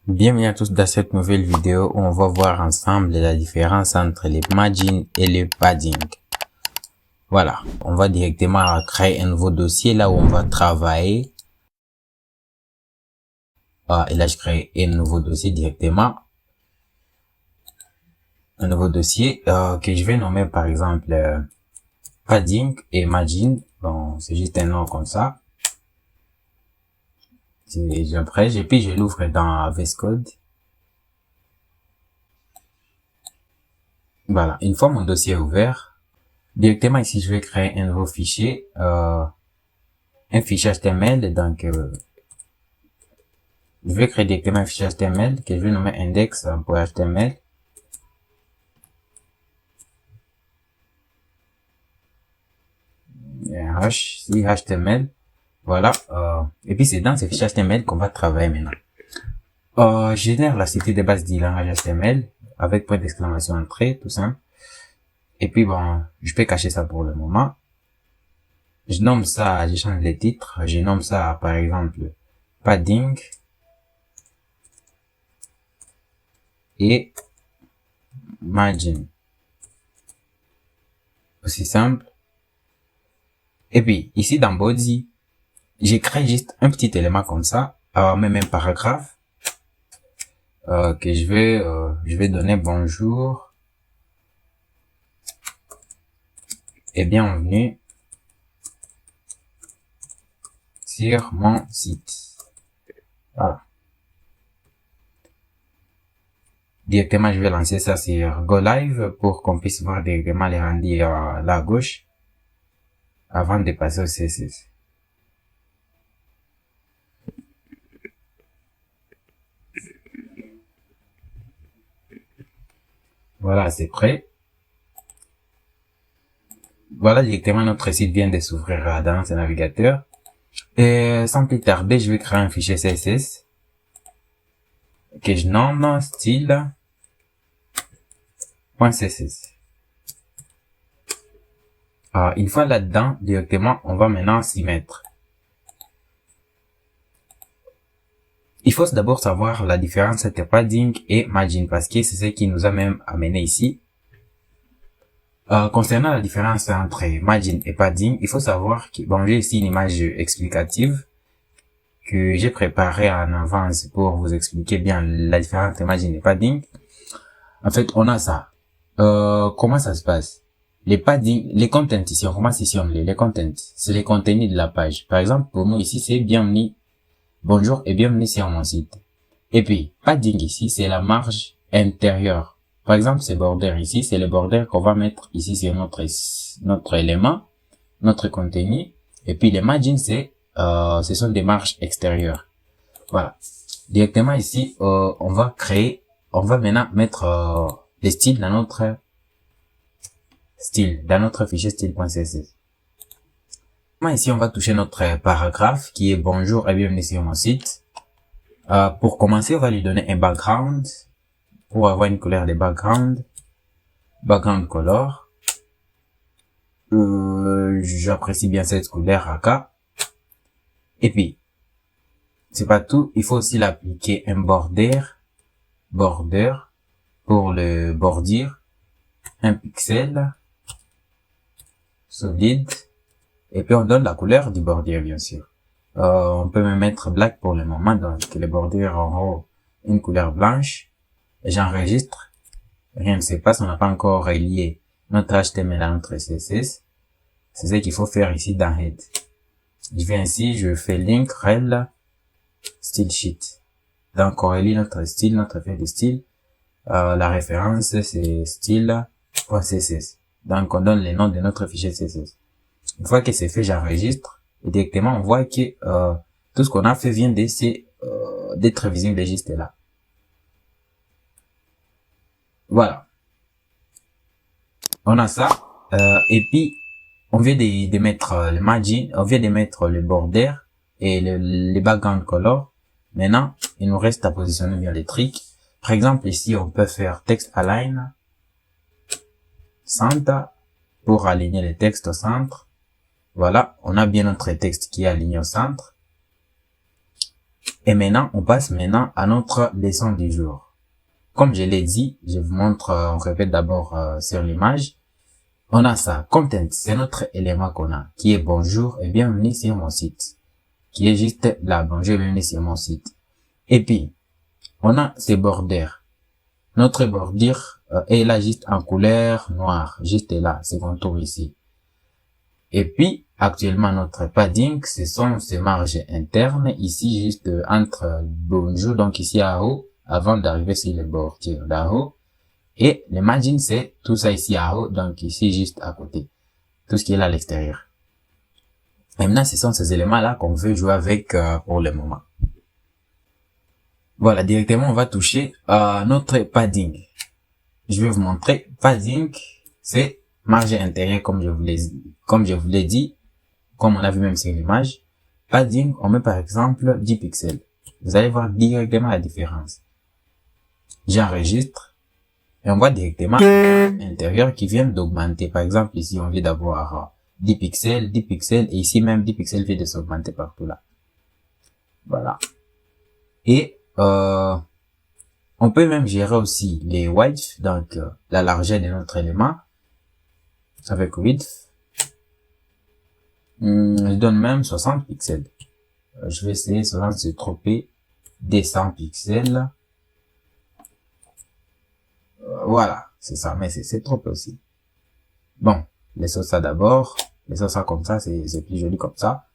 Bienvenue à tous dans cette nouvelle vidéo où on va voir ensemble la différence entre les margins et les padding. Voilà, on va directement créer un nouveau dossier là où on va travailler. Et là je crée un nouveau dossier directement. Un nouveau dossier que je vais nommer par exemple padding et margin. Bon, c'est juste un nom comme ça. Après, et puis je l'ouvre dans VS Code. Voilà, une fois mon dossier est ouvert, directement ici je vais créer un nouveau fichier, un fichier HTML. Donc je vais créer directement un fichier HTML que je vais nommer index.html. Ici HTML. Voilà, et puis c'est dans ce fichier HTML qu'on va travailler maintenant. Je génère la cité de base du langage HTML avec point d'exclamation entrée, tout simple. Et puis bon, je peux cacher ça pour le moment. Je nomme ça, je change les titres, je nomme ça par exemple padding et margin. Aussi simple. Et puis ici dans body, j'ai créé juste un petit élément comme ça, même un paragraphe que je vais donner bonjour et bienvenue sur mon site. Voilà. Directement, je vais lancer ça sur Go Live pour qu'on puisse voir directement les rendus là à gauche avant de passer au CSS. Voilà, c'est prêt. Voilà, directement notre site vient de s'ouvrir dans ce navigateur. Et sans plus tarder, je vais créer un fichier CSS que je nomme style.css. Une fois là-dedans, directement, on va maintenant s'y mettre. Il faut d'abord savoir la différence entre padding et margin parce que c'est ce qui nous a même amené ici. Concernant la différence entre margin et padding, il faut savoir que, bon, j'ai ici une image explicative que j'ai préparée en avance pour vous expliquer bien la différence entre margin et padding. En fait, on a ça. Comment ça se passe? Les padding, les contents ici, on commence ici, les contents, c'est les contenus de la page. Par exemple, pour nous ici, c'est bienvenue, bonjour et bienvenue sur mon site. Et puis, padding ici, c'est la marge intérieure. Par exemple, ces borders ici, c'est le border qu'on va mettre ici sur notre élément, notre contenu. Et puis, les margins, ce sont des marges extérieures. Voilà. Directement ici, on va maintenant mettre les styles dans notre fichier style.css. Ici, on va toucher notre paragraphe qui est bonjour et bienvenue sur mon site. Pour commencer, on va lui donner un background pour avoir une couleur de background color. J'apprécie bien cette couleur AK. Et puis, c'est pas tout, il faut aussi l'appliquer un border pour le bordir, un pixel solide, et puis on donne la couleur du border bien sûr. On peut même mettre black pour le moment, donc le border en haut une couleur blanche. J'enregistre, rien ne se passe, on n'a pas encore relié notre HTML à notre CSS. C'est ce qu'il faut faire ici dans Head. Je viens ici, je fais link rel style sheet. Donc on relie notre style, notre feuille de style. La référence c'est style.css. Donc on donne les noms de notre fichier CSS. Une fois que c'est fait, j'enregistre et directement on voit que tout ce qu'on a fait vient d'être visible juste là. Voilà. On a ça. Et puis, on vient de mettre le margin, on vient de mettre le border et les background color. Maintenant, il nous reste à positionner bien les trucs. Par exemple, ici, on peut faire text align center pour aligner les textes au centre. Voilà, on a bien notre texte qui est aligné au centre. Et maintenant, on passe maintenant à notre leçon du jour. Comme je l'ai dit, je vous montre, on répète d'abord sur l'image. On a ça, content, c'est notre élément qu'on a, qui est bonjour et bienvenue sur mon site. Qui est juste là, bonjour et bienvenue sur mon site. Et puis, on a ces bordures. Notre bordure est là juste en couleur noire, juste là, ce contour ici. Et puis, actuellement, notre padding, ce sont ces marges internes, ici, juste entre bonjour, donc ici à haut, avant d'arriver sur les bordures d'en haut. Et le margin, c'est tout ça ici à haut, donc ici, juste à côté. Tout ce qui est là à l'extérieur. Maintenant, ce sont ces éléments-là qu'on veut jouer avec pour le moment. Voilà, directement, on va toucher à notre padding. Je vais vous montrer. Padding, c'est marge intérieure, comme je vous l'ai dit, comme on a vu même sur l'image. Padding, on met par exemple 10 pixels. Vous allez voir directement la différence. J'enregistre. Et on voit directement l'intérieur qui vient d'augmenter. Par exemple, ici, on vient d'avoir 10 pixels, et ici même 10 pixels vient de s'augmenter partout là. Voilà. Et on peut même gérer aussi les widths, donc la largeur de notre élément avec width. Je donne même 60 pixels. Je vais essayer seulement de se tromper des 100 pixels. Voilà, c'est ça, mais c'est trop peu aussi. Bon, laissons ça d'abord. Laissons ça comme ça, c'est plus joli comme ça.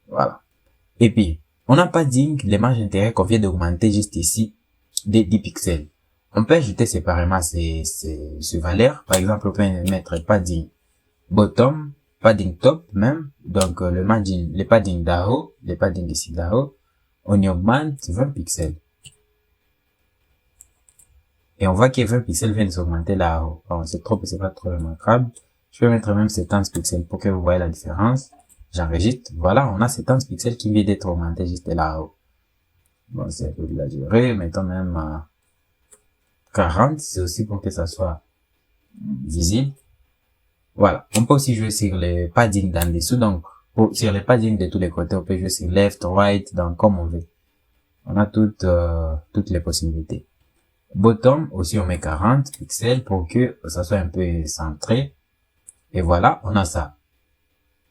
Voilà. Et puis, on n'a pas dit les marges intérieures qu'on vient d'augmenter juste ici des 10 pixels. On peut ajouter séparément ces valeurs. Par exemple, on peut mettre padding bottom, padding top même. Donc, les padding d'en haut, les padding ici d'en haut, on y augmente 20 pixels. Et on voit que 20 pixels viennent s'augmenter là-haut. Bon, c'est pas trop remarquable. Je peux mettre même 70 pixels pour que vous voyez la différence. J'enregistre. Voilà, on a 70 pixels qui viennent d'être augmentés juste là-haut. Bon, c'est un peu exagéré. Mettons même 40. C'est aussi pour que ça soit visible. Voilà. On peut aussi jouer sur les paddings d'en dessous. Donc, sur les paddings de tous les côtés, on peut jouer sur left, right, donc comme on veut. On a toutes les possibilités. Bottom, aussi on met 40 pixels pour que ça soit un peu centré. Et voilà, on a ça.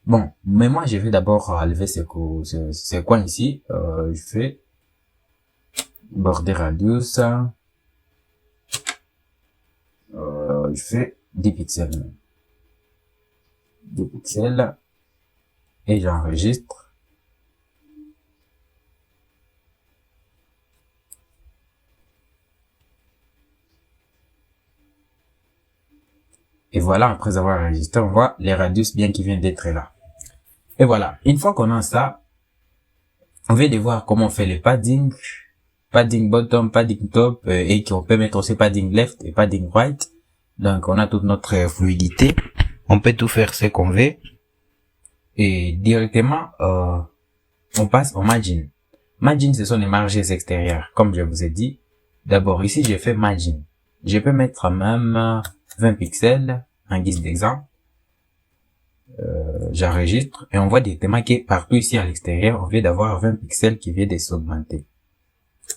Bon, mais moi je vais d'abord enlever ces coins ici. Je fais border radius. Je fais 10 pixels. 10 pixels. Et j'enregistre. Et voilà, après avoir enregistré, on voit les radius bien qui viennent d'être là. Et voilà, une fois qu'on a ça, on vient de voir comment on fait les padding, padding bottom, padding top, et qu'on peut mettre aussi padding left et padding right. Donc on a toute notre fluidité. On peut tout faire ce qu'on veut. Et directement, on passe au margin. Margin, ce sont les marges extérieures, comme je vous ai dit. D'abord, ici, j'ai fait margin. Je peux mettre même 20 pixels en guise d'exemple. J'enregistre et on voit directement que partout ici à l'extérieur, on vient d'avoir 20 pixels qui viennent de s'augmenter.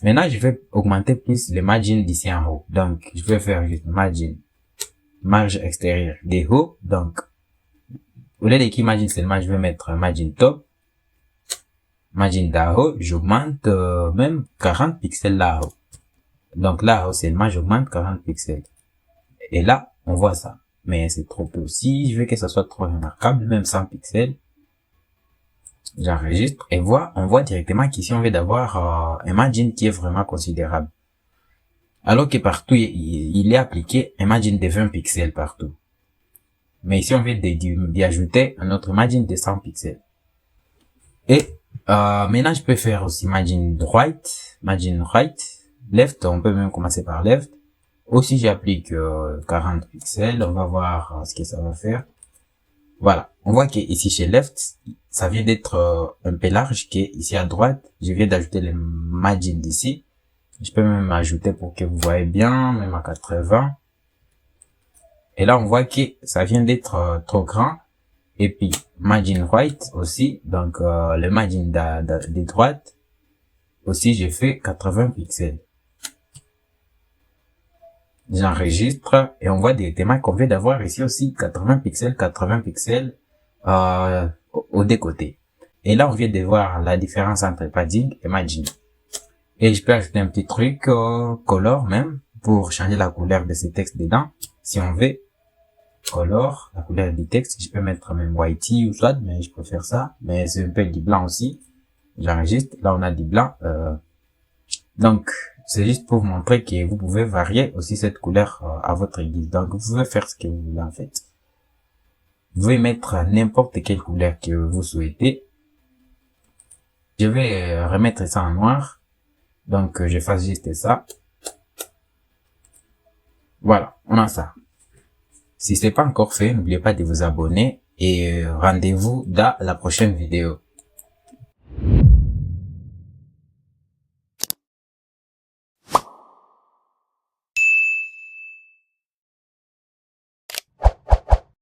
Maintenant, je vais augmenter plus les margins d'ici en haut. Donc, je vais faire juste marge extérieure des hauts. Donc, au lieu de margin seulement, je vais mettre margin top. Margin d'en haut, j'augmente même 40 pixels là-haut. Donc là-haut seulement, j'augmente 40 pixels. Et là, on voit ça. Mais c'est trop peu. Si je veux que ça soit trop remarquable, même 100 pixels, j'enregistre et on voit directement qu'ici on veut d'avoir un margin qui est vraiment considérable. Alors que partout, il est appliqué un margin de 20 pixels partout. Mais ici, on veut d'y ajouter un autre margin de 100 pixels. Et maintenant, je peux faire aussi margin right, left, on peut même commencer par left. Aussi, j'applique 40 pixels. On va voir ce que ça va faire. Voilà. On voit que ici chez left, ça vient d'être un peu large. Ici à droite, je viens d'ajouter les margins d'ici. Je peux même ajouter pour que vous voyez bien, même à 80. Et là, on voit que ça vient d'être trop grand. Et puis, margin right aussi. Donc, le margin de droite. Aussi, j'ai fait 80 pixels. J'enregistre et on voit des thémas qu'on vient d'avoir ici aussi. 80 pixels, aux deux côtés. Et là, on vient de voir la différence entre padding et margin. Et je peux ajouter un petit truc, color même, pour changer la couleur de ces textes dedans. Si on veut, color, la couleur du texte, je peux mettre même whitey ou soit, mais je préfère ça. Mais c'est un peu du blanc aussi. J'enregistre, là on a du blanc. Donc, c'est juste pour vous montrer que vous pouvez varier aussi cette couleur à votre guise. Donc, vous pouvez faire ce que vous voulez en fait. Vous pouvez mettre n'importe quelle couleur que vous souhaitez. Je vais remettre ça en noir. Donc, je fasse juste ça. Voilà, on a ça. Si ce n'est pas encore fait, n'oubliez pas de vous abonner et rendez-vous dans la prochaine vidéo.